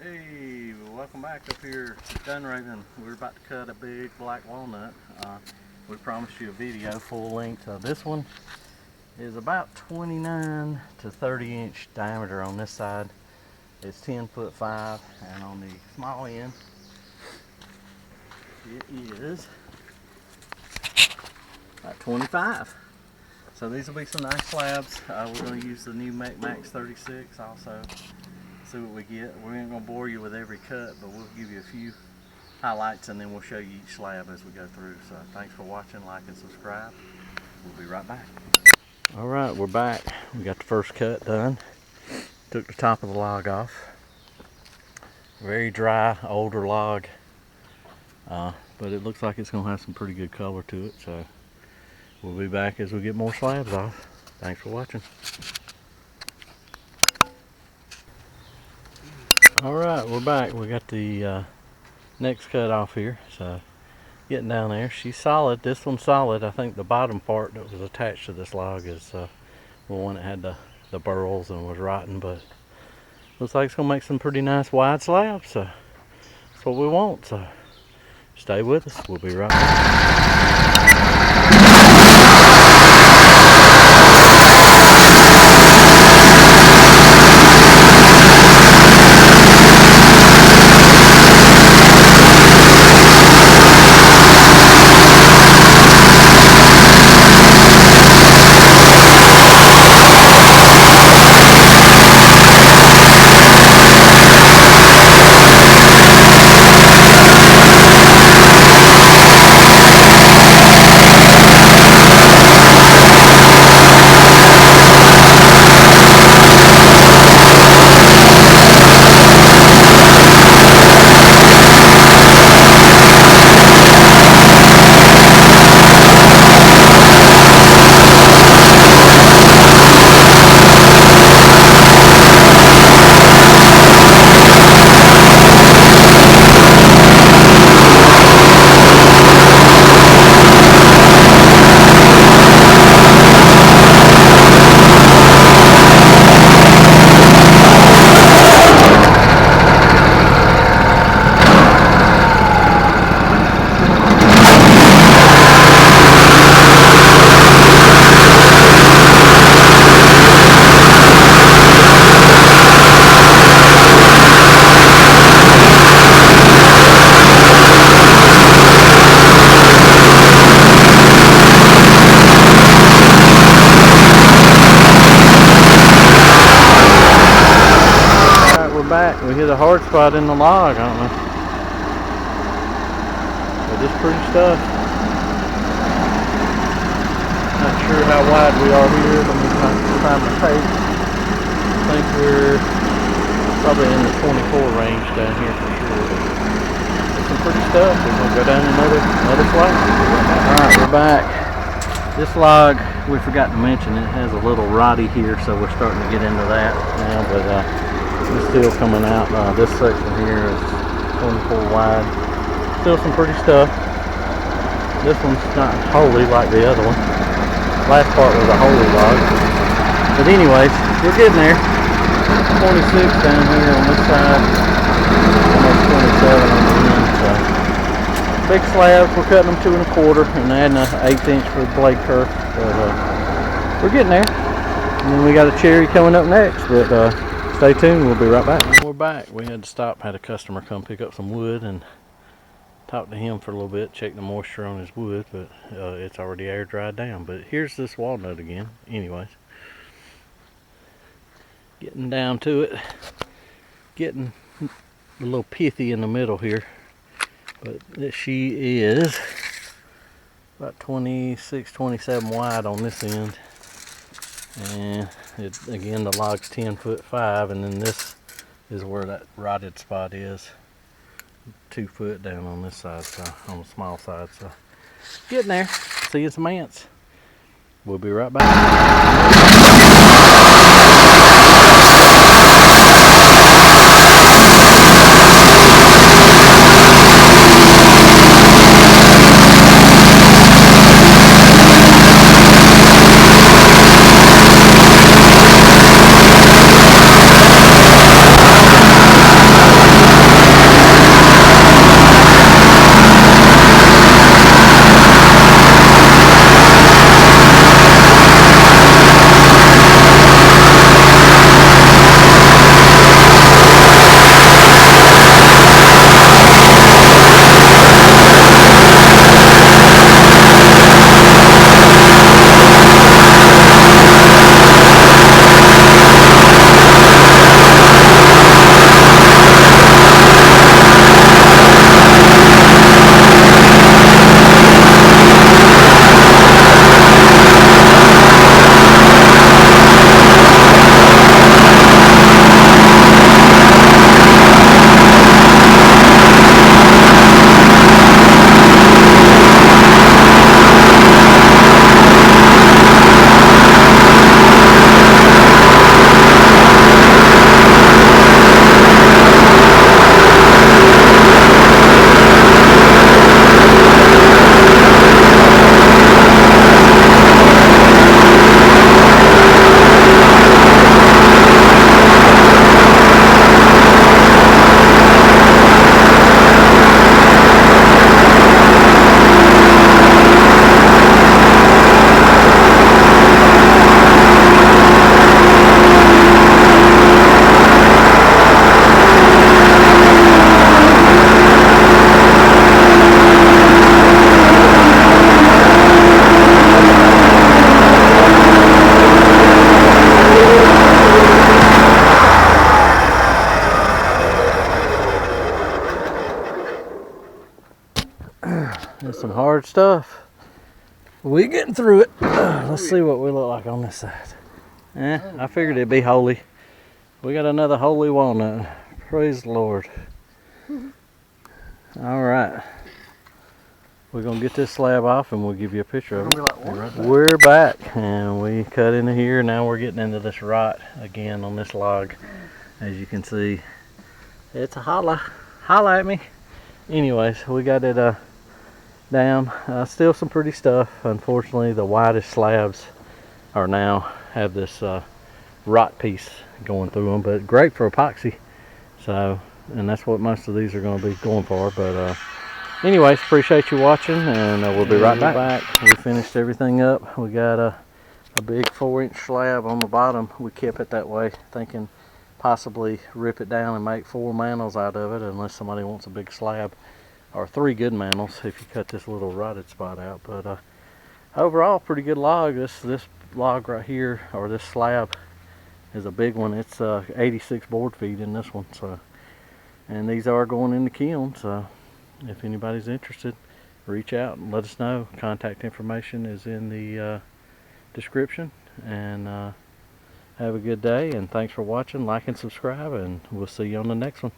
Hey, welcome back up here to Dunraven. We're about to cut a big black walnut. We promised you a video full length. This one is about 29 to 30 inch diameter on this side. It's 10'5", and on the small end it is about 25. So these will be some nice slabs. We're going to use the new Mechmaxx 36 also. See what we get. We ain't gonna bore you with every cut, but we'll give you a few highlights and then we'll show you each slab as we go through. So thanks for watching, like and subscribe. We'll be right back. All right, we're back. We got the first cut done. Took the top of the log off. Very dry, older log, but it looks like it's gonna have some pretty good color to it. So we'll be back as we get more slabs off. Thanks for watching. Alright, we're back. We got the next cut off here, so getting down there. She's solid. This one's solid. I think the bottom part that was attached to this log is the one that had the burls and was rotten, but looks like it's going to make some pretty nice wide slabs, so that's what we want. So stay with us. We'll be right back. Back. We hit a hard spot in the log. I don't know. But it's pretty stuff. Not sure how wide we are here. Let me find the tape. I think we're probably in the 24 range down here for sure. It's some pretty stuff. We're going to go down another flight. Alright, we're back. This log, we forgot to mention, it has a little roddy here, so we're starting to get into that now, but it's still coming out. This section here is 24 wide. Still some pretty stuff. This one's not wholly like the other one. Last part was a wholly log. But anyways, we're getting there. 26 down here on this side. Almost 27 on the end. So big slabs. We're cutting them 2 1/4 and adding an 1/8 inch for the blade kerf. But we're getting there. And then we got a cherry coming up next. But stay tuned, we'll be right back. We're back. We had to stop, had a customer come pick up some wood and talk to him for a little bit, check the moisture on his wood, but it's already air dried down. But here's this walnut again. Anyways, getting down to it, getting a little pithy in the middle here, but she is about 26, 27 wide on this end. And again, the log's 10'5", and then this is where that rotted spot is, 2 foot down on this side, so on the small side. So getting there. See you some ants. We'll be right back. hard stuff. We getting through it. Let's see what we look like on this side. I figured it'd be holy. We got another holy walnut. Praise the Lord. All right. We're gonna get this slab off and we'll give you a picture of it. We're back and we cut into here. Now we're getting into this rot again on this log. As you can see, it's a holla at me. Anyways, we got it down. Still some pretty stuff. Unfortunately, the widest slabs are now have this rot piece going through them, but great for epoxy. So, and that's what most of these are going to be going for. But anyways, appreciate you watching, and we'll be right back. We finished everything up. We got a big 4-inch slab on the bottom. We kept it that way, thinking possibly rip it down and make 4 mantles out of it, unless somebody wants a big slab, or 3 good mantles if you cut this little rotted spot out. But overall, pretty good log. This log right here, or this slab, is a big one. It's 86 board feet in this one. So, and these are going in the kiln. So, if anybody's interested, reach out and let us know. Contact information is in the description. And have a good day, and thanks for watching. Like and subscribe, and we'll see you on the next one.